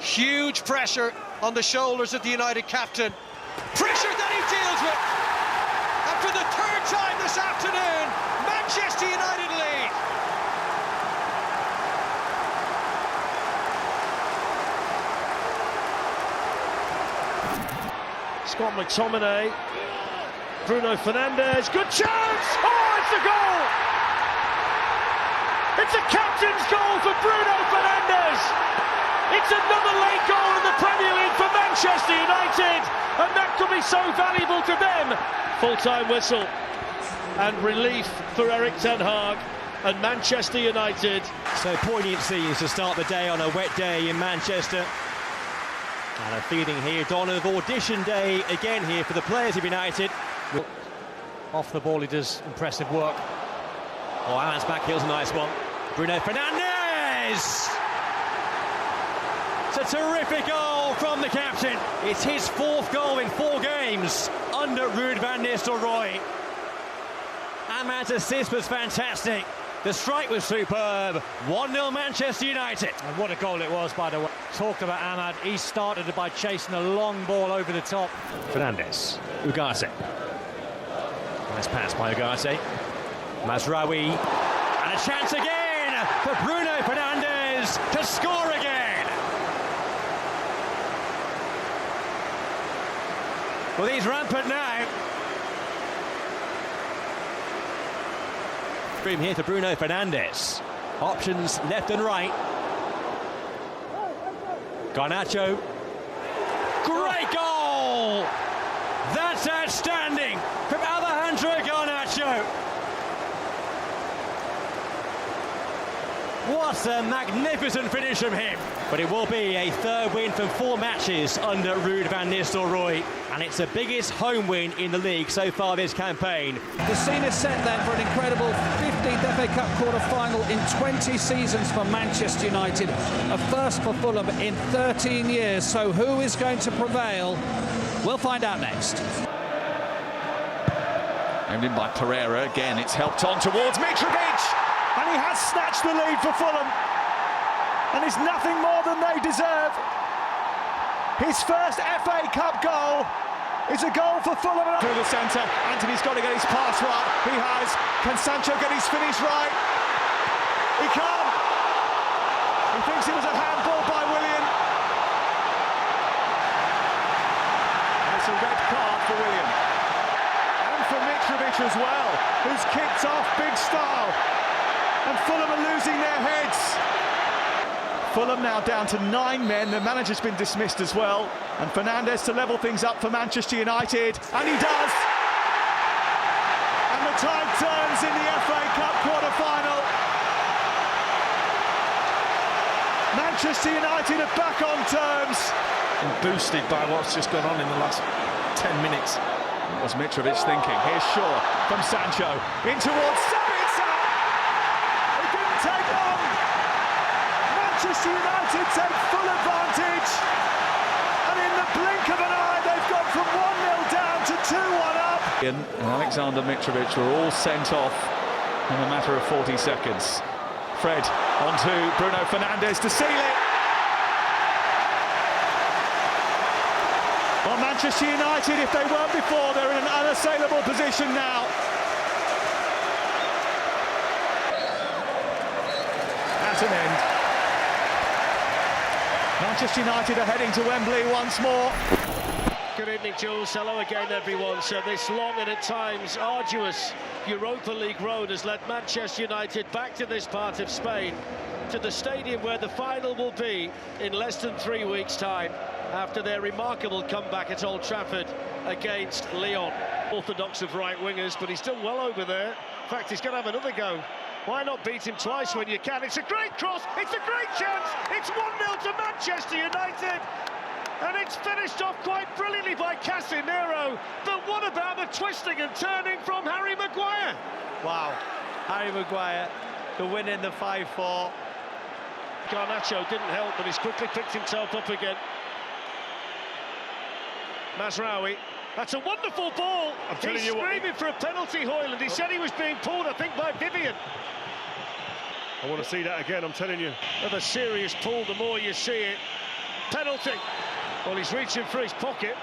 Huge pressure on the shoulders of the United captain. Pressure that he deals with. And for the third time this afternoon, Manchester United lead. Scott McTominay, Bruno Fernandes, good chance! Oh, it's a goal! It's a captain's goal for Bruno Fernandes! It's another late goal in the Premier League for Manchester United, and that could be so valuable to them. Full-time whistle and relief for Erik ten Hag and Manchester United. So poignant scenes to start the day on a wet day in Manchester. And a feeling here, dawn of audition day again here for the players of United. Off the ball, he does impressive work. Oh, Alan's back heel's a nice one. Bruno Fernandes! It's a terrific goal from the captain. It's his fourth goal in 4 games under Ruud van Nistelrooy. Ahmad's assist was fantastic. The strike was superb. 1-0 Manchester United. And what a goal it was, by the way. Talked about Ahmad. He started it by chasing a long ball over the top. Fernandes, Ugarte. Nice pass by Ugarte. Mazraoui. And a chance again for Bruno Fernandes to score again. Well, he's rampant now. Stream here to Bruno Fernandes. Options left and right. Garnacho. Great goal! That's outstanding from Alejandro Garnacho. What a magnificent finish from him. But it will be a third win from 4 matches under Ruud van Nistelrooy. And it's the biggest home win in the league so far this campaign. The scene is set then for an incredible 15th FA Cup quarter-final in 20 seasons for Manchester United. A first for Fulham in 13 years. So who is going to prevail? We'll find out next. Aimed in by Pereira. Again, it's helped on towards Mitrovic. And he has snatched the lead for Fulham. And it's nothing more than they deserve. His first FA Cup goal is a goal for Fulham. Through the centre, Anthony's got to get his pass right. He has. Can Sancho get his finish right? He can't. He thinks it was a handball by Willian. And it's a red card for Willian. And for Mitrovic as well, who's kicked off big style. And Fulham are losing their heads. Fulham now down to 9 men. The manager's been dismissed as well. And Fernandes to level things up for Manchester United. And he does. And the tide turns in the FA Cup quarter-final. Manchester United are back on terms. And boosted by what's just gone on in the last 10 minutes. What was Mitrovic thinking? Here's Shaw from Sancho. In towards Sabitzer. It didn't take long. Manchester United take full advantage. And in the blink of an eye, they've gone from 1-0 down to 2-1 up. And Alexander Mitrovic were all sent off in a matter of 40 seconds. Fred onto Bruno Fernandes to seal it. Well, Manchester United, if they weren't before, they're in an unassailable position now. At an end. Manchester United are heading to Wembley once more. Good evening, Jules. Hello again, everyone. So this long and at times arduous Europa League road has led Manchester United back to this part of Spain, to the stadium where the final will be in less than 3 weeks' time, after their remarkable comeback at Old Trafford against Lyon. Orthodox of right wingers, but he's done well over there. In fact, he's going to have another go. Why not beat him twice when you can? It's a great cross, it's a great chance, it's 1-0 to Manchester United. And it's finished off quite brilliantly by Casemiro. But what about the twisting and turning from Harry Maguire? Wow, Harry Maguire, the win in the 5-4. Garnacho didn't help, but he's quickly picked himself up again. Mazraoui, that's a wonderful ball. He's screaming for a penalty, Hoyland. He said he was being pulled, I think, by Vivian. I want to see that again, I'm telling you. Another serious pull, the more you see it. Penalty. Well, he's reaching for his pocket.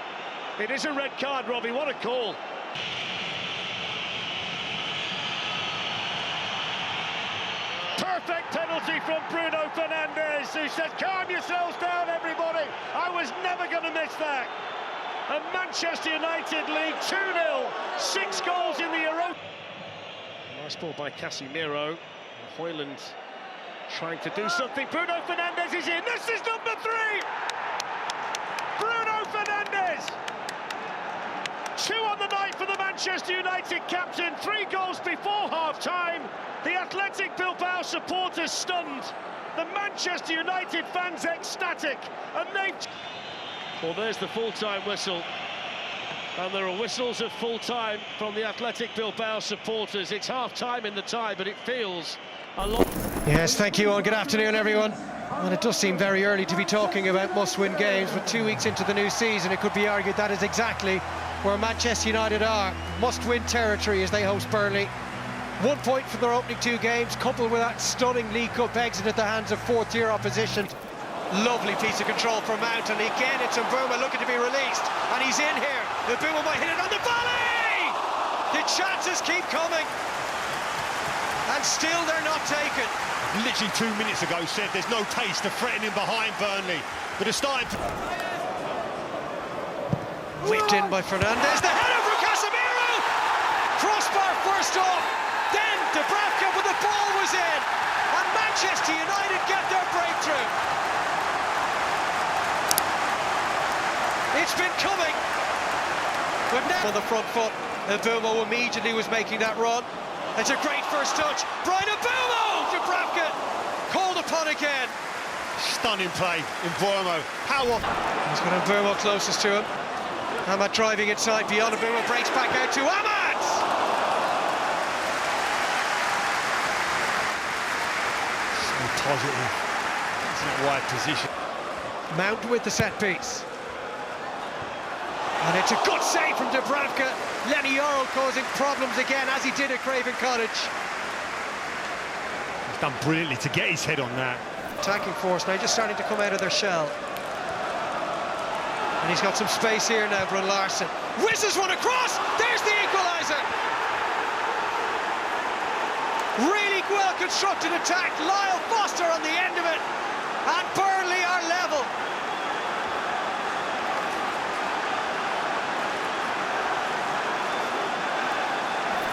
It is a red card, Robbie. What a call. Perfect penalty from Bruno Fernandes, who said, calm yourselves down, everybody. I was never going to miss that. And Manchester United lead 2-0, 6 goals in the Europa. Nice ball by Casemiro. Hoyland trying to do something. Bruno Fernandes is in. This is number 3. Bruno Fernandes. 2 on the night for the Manchester United captain. 3 goals before half-time. The Athletic Bilbao supporters stunned. The Manchester United fans ecstatic. And they've... Well, there's the full-time whistle. And there are whistles of full-time from the Athletic Bilbao supporters. It's half-time in the tie, but it feels a lot... Yes, thank you, and good afternoon, everyone. And it does seem very early to be talking about must-win games, but 2 weeks into the new season, it could be argued that is exactly where Manchester United are. Must-win territory as they host Burnley. 1 point from their opening 2 games, coupled with that stunning League Cup exit at the hands of fourth-tier opposition. Lovely piece of control from Mount, and again it's Mbeumo looking to be released, and he's in here. Mbeumo might hit it on the volley! The chances keep coming, and still they're not taken. Literally 2 minutes ago said there's no taste of threatening behind Burnley, but it's starting to... Whipped in by Fernandes, the header from Casemiro! Crossbar first off, then Dubravka, but the ball was in, and Manchester United get their breakthrough. It's been coming, but now on the front foot, Mbeumo immediately was making that run. It's a great first touch. Brian Mbeumo! Dubravka called upon again. Stunning play in Mbeumo. How often? He's got Mbeumo closest to him. Ahmad driving inside beyond Mbeumo, breaks back out to Ahmad! So positive. It's in a wide position. Mount with the set piece. And it's a good save from Dubravka. Lenny Yoro causing problems again, as he did at Craven Cottage. He's done brilliantly to get his head on that. Attacking force now just starting to come out of their shell. And he's got some space here now, Brun Larsen. Whistles one across, there's the equaliser. Really well-constructed attack, Lyle Foster on the end of it. And Burnley are level.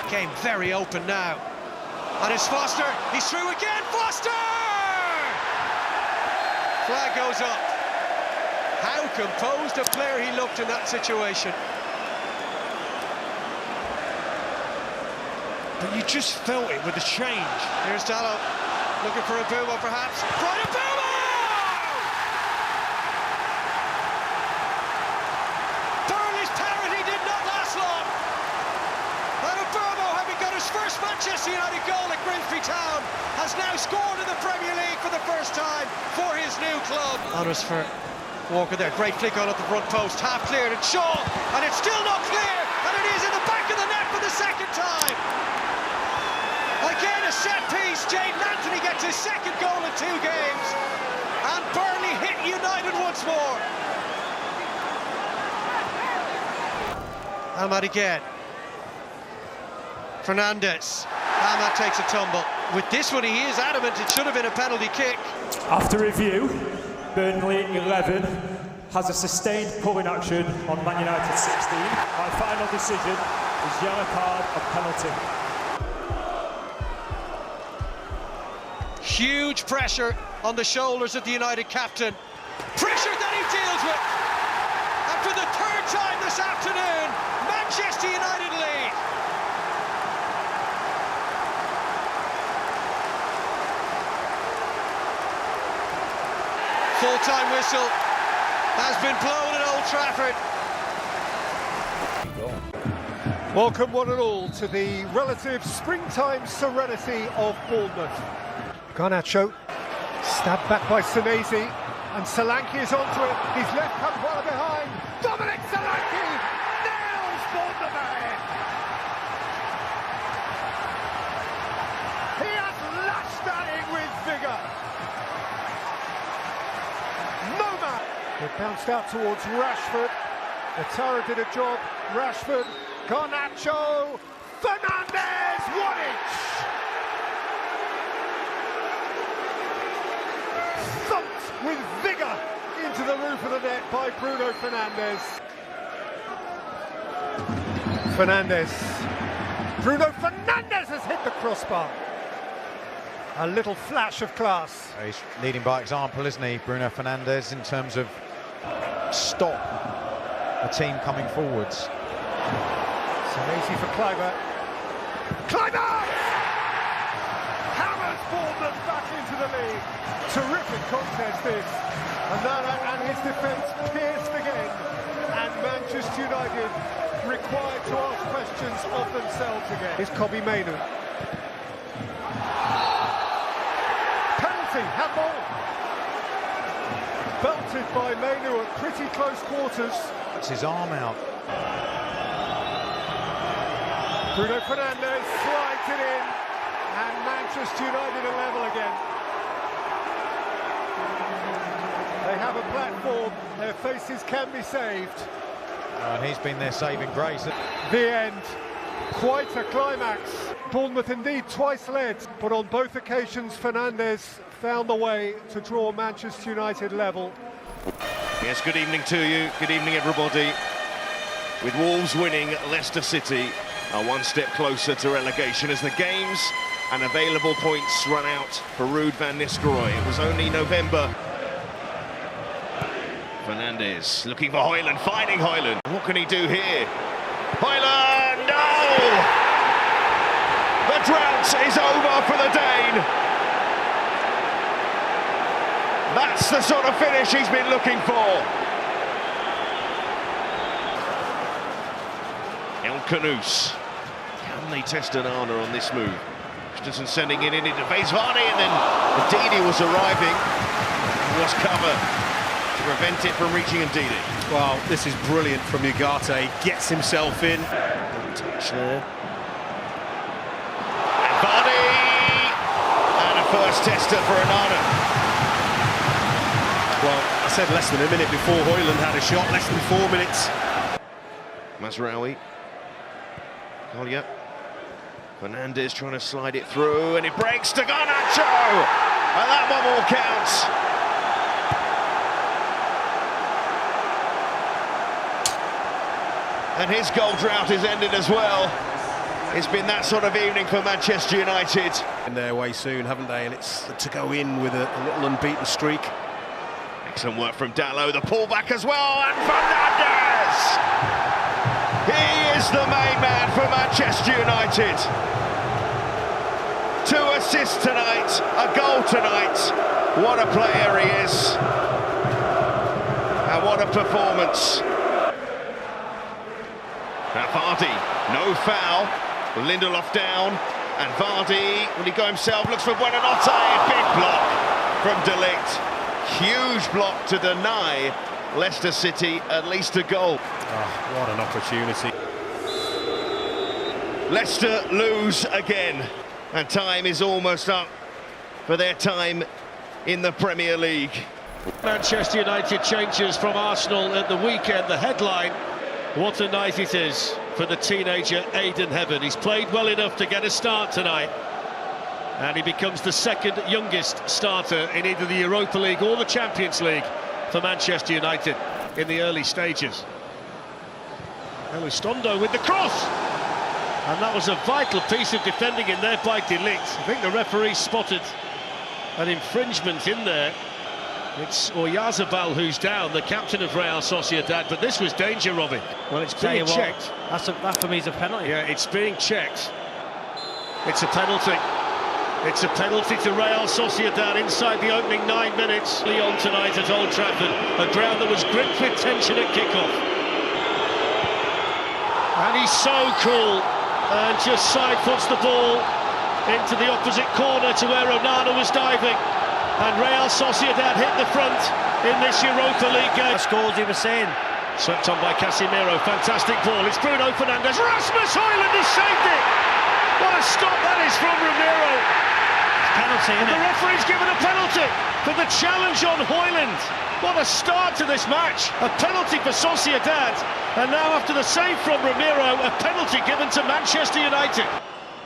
Game very open now. And it's Foster, he's through again, Foster! Flag goes up. How composed a player he looked in that situation. But you just felt it with the change. Here's Dallo, looking for Mbeumo perhaps. Brian Mbeumo! Burnley's parity did not last long. And Mbeumo, having got his first Manchester United goal at Grimsby Town, has now scored in the Premier League for the first time for his new club. Honors for Walker there, great flick on at the front post, half cleared, and Shaw, and it's still not clear, and it is in the back of the net for the second time. Again a set piece, Jayden Anthony gets his second goal in 2 games, and Burnley hit United once more. Ahmad again. Fernandes. Ahmad takes a tumble. With this one he is adamant it should have been a penalty kick. After review, Burnley 11 has a sustained pulling action on Man United 16. My final decision is yellow card and penalty. Huge pressure on the shoulders of the United captain. Pressure that he deals with. And for the 3rd time this afternoon, Manchester United lead. Full-time whistle has been blown at Old Trafford. Welcome one and all to the relative springtime serenity of Bournemouth. Garnacho, stabbed back by Senesi, and Solanke is onto it. His left comes well behind. Dominic Solanke nails Bournemouth ahead. He has lashed at it with vigour. No man It bounced out towards Rashford. Atara did a job. Rashford, Garnacho, Fernandes, 1 inch! Thumped with vigour into the roof of the net by Bruno Fernandes. Bruno Fernandes has hit the crossbar. A little flash of class. He's leading by example, isn't he, Bruno Fernandes, in terms of stop a team coming forwards. So easy for Kluivert. Kluivert! Hammers Bournemouth back into the league. Terrific contest this. Nana and his defence pierced again. And Manchester United required to ask questions of themselves again. Here's Kobbie Mainoo. Penalty, handball. Belted by Mainoo at pretty close quarters. That's his arm out. Bruno Fernandes slides it in, and Manchester United are level again. They have a platform, their faces can be saved. And he's been their saving grace. The end, quite a climax. Bournemouth indeed twice led, but on both occasions Fernandes found the way to draw Manchester United level. Yes, good evening to you. Good evening, everybody. With Wolves winning, Leicester City are one step closer to relegation as the games and available points run out for Ruud van Nistelrooy. It was only November. Fernandes looking for Højlund, finding Højlund. What can he do here? Højlund, no! The drought is over for the Dane. That's the sort of finish he's been looking for. El Canoes. Can they test an Onana on this move? Christensen sending it in into face Vardy, and then Ndidi was arriving. Was cover to prevent it from reaching Ndidi. Well, this is brilliant from Ugarte. Gets himself in. Touch there. And Vardy! And a first tester for Onana. Well, I said less than a minute before Højlund had a shot, less than 4 minutes. Mazraoui. Collier. Fernandes trying to slide it through, and it breaks to Garnacho! And that one will count. And his goal drought is ended as well. It's been that sort of evening for Manchester United. In their way soon, haven't they? And it's to go in with a little unbeaten streak. Excellent work from Dalot, the pullback as well, and Fernandes! He is the main man for Manchester United. 2 assists tonight, a goal tonight. What a player he is. And what a performance. Now Vardy, no foul. Lindelof down, and Vardy, will he go himself, looks for Buonanotte. Big block from De Ligt. Huge block to deny Leicester City at least a goal. Oh, what an opportunity. Leicester lose again, and time is almost up for their time in the Premier League. Manchester United changes from Arsenal at the weekend. The headline, what a night it is for the teenager Aiden Heaven. He's played well enough to get a start tonight, and he becomes the second youngest starter in either the Europa League or the Champions League for Manchester United in the early stages. Elistondo with the cross, and that was a vital piece of defending in there by De Ligt. I think the referee spotted an infringement in there. It's Oyarzabal who's down, the captain of Real Sociedad, but this was danger, Robbie. Well, it's being checked. That for me is a penalty. Yeah, it's being checked. It's a penalty. It's a penalty to Real Sociedad inside the opening 9 minutes. Lyon tonight at Old Trafford, a ground that was gripped with tension at kickoff. And he's so cool, and just side foots the ball into the opposite corner to where Onana was diving. And Real Sociedad hit the front in this Europa League game. That's goals he was saying. Swept on by Casemiro, fantastic ball. It's Bruno Fernandes. Rasmus Højlund has saved it. What a stop that is from Romero. penalty, isn't The it? referee's given a penalty for the challenge on Højlund. What a start to this match. A penalty for Sociedad. And now after the save from Ramiro, a penalty given to Manchester United.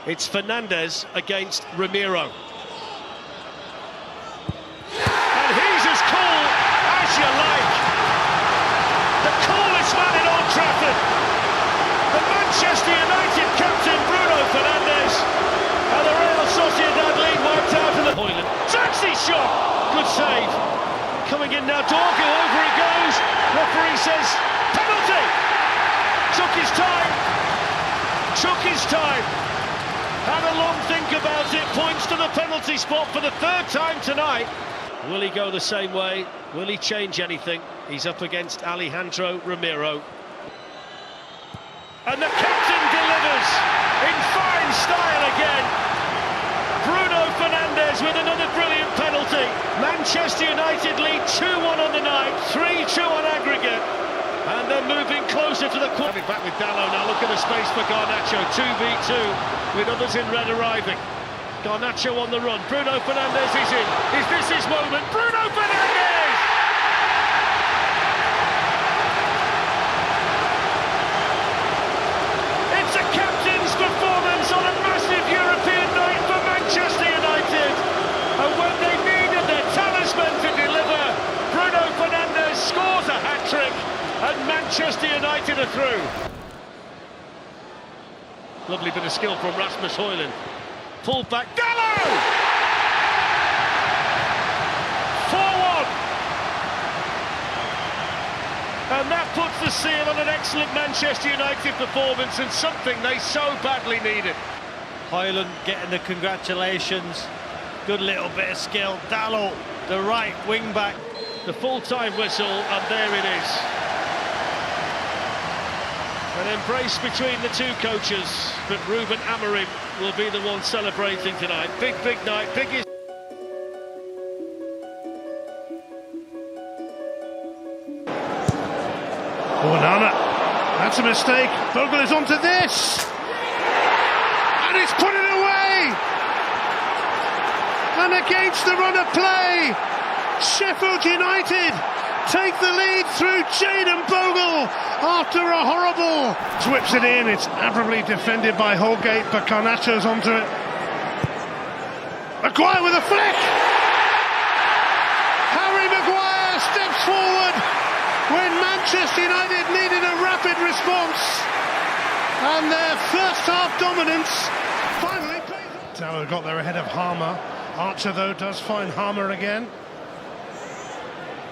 It's Fernandes against Ramiro. And he's as cool as you like. The coolest man in Old Trafford. The Manchester United captain Bruno Fernandes. And the Real Sociedad lead wiped out of the Højlund. Taxi shot! Good save. Coming in now, Dorgu, over it goes. Referee says, penalty! Took his time. Took his time. Had a long think about it. Points to the penalty spot for the third time tonight. Will he go the same way? Will he change anything? He's up against Alejandro Ramiro. And the captain delivers in fine style again. Bruno Fernandes with another brilliant penalty. Manchester United lead 2-1 on the night, 3-2 on aggregate. And they're moving closer to the corner. Coming back with Dalot now, look at the space for Garnacho, 2v2, with others in red arriving. Garnacho on the run, Bruno Fernandes is in. Is this his moment? Bruno Fernandes! It's a captain's performance on a massive European night for Manchester United. And when they needed their talisman to deliver, Bruno Fernandes scores a hat-trick. And Manchester United are through. Lovely bit of skill from Rasmus Højlund. Pulled back, Dalot! 4-1. And that puts the seal on an excellent Manchester United performance and something they so badly needed. Højlund getting the congratulations. Good little bit of skill. Dalot, the right wing back. The full-time whistle, and there it is. An embrace between the two coaches, but Ruben Amorim will be the one celebrating tonight. Big night, biggest. Nana, that's a mistake. Bogle is onto this. And it's put it away. And against the run of play, Sheffield United take the lead through Jadon Bogle after a horrible. Whips it in, it's admirably defended by Holgate, but Garnacho's onto it. Maguire with a flick! Harry Maguire steps forward when Manchester United needed a rapid response. And their first half dominance finally paid off. Tower got there ahead of Harmer. Archer, though, does find Harmer again.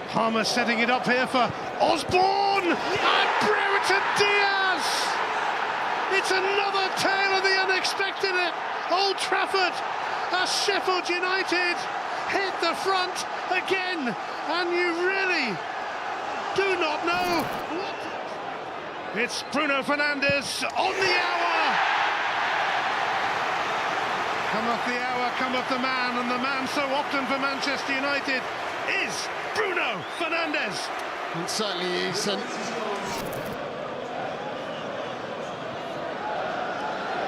Harmer setting it up here for Osborne and Brereton Diaz. It's another tale of the unexpected at Old Trafford as Sheffield United hit the front again, and you really do not know what. It's Bruno Fernandes on the hour. Cometh the hour, cometh the man, and the man so often for Manchester United is Bruno Fernandes. It certainly is.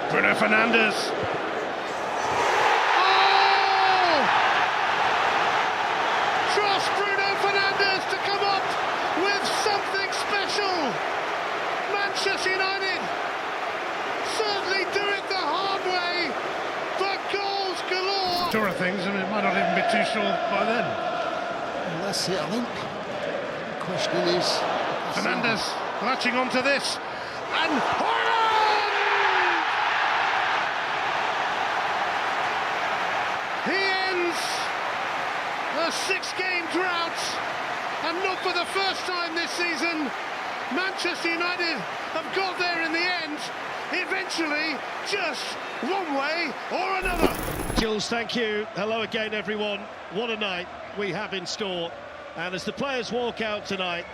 Bruno Fernandes. Oh! Trust Bruno Fernandes to come up with something special. Manchester United certainly do it the hard way, but goals galore. Sure of things, and it might not even be too sure by then. And that's it, I think. The question is... Fernandes latching onto this, and Højlund! He ends a 6-game drought, and not for the first time this season. Manchester United have got there in the end, eventually, just one way or another. Jules, thank you. Hello again, everyone. What a night we have in store. And as the players walk out tonight,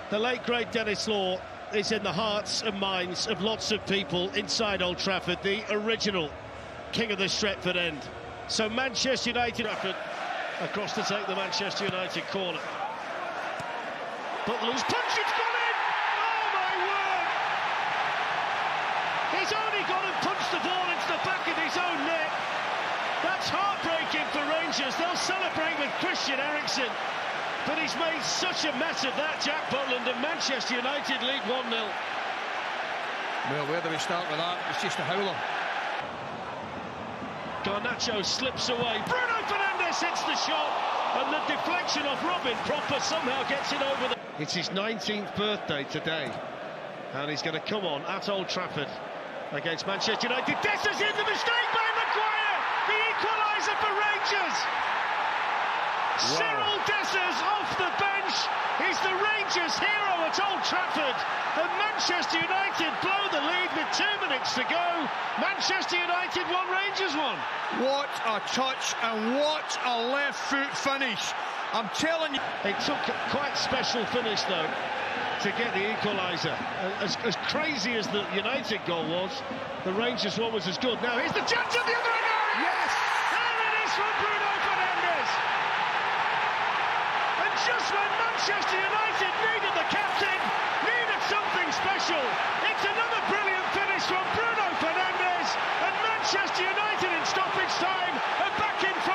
the late, great Dennis Law is in the hearts and minds of lots of people inside Old Trafford, the original king of the Stretford end. So Manchester United across to take the Manchester United corner. But loose punch, it's gone in! Oh my word! He's only gone and punched the ball into the back of his own net. That's heartbreaking for Rangers. They'll celebrate with Christian Eriksen. But he's made such a mess of that, Jack Butland, and Manchester United lead 1-0. Well, where do we start with that? It's just a howler. Garnacho slips away. Bruno Fernandes hits the shot, and the deflection of Robin Proper somehow gets it over the... It's his 19th birthday today, and he's going to come on at Old Trafford against Manchester United. Dessa's in, the mistake by Maguire, the equaliser for Rangers. Wow. Cyril Dessa's off the bench. He's the Rangers hero at Old Trafford, and Manchester United blow the lead with 2 minutes to go. Manchester United 1, Rangers 1. What a touch and what a left foot finish. I'm telling you. It took quite special finish though to get the equaliser. As crazy as the United goal was, the Rangers one was as good. Now here's the chance of the other end. Yes! There it is from Bruno Fernandes. And just when Manchester United needed the captain, needed something special, it's another brilliant finish from Bruno Fernandes, and Manchester United in stoppage time are back in front.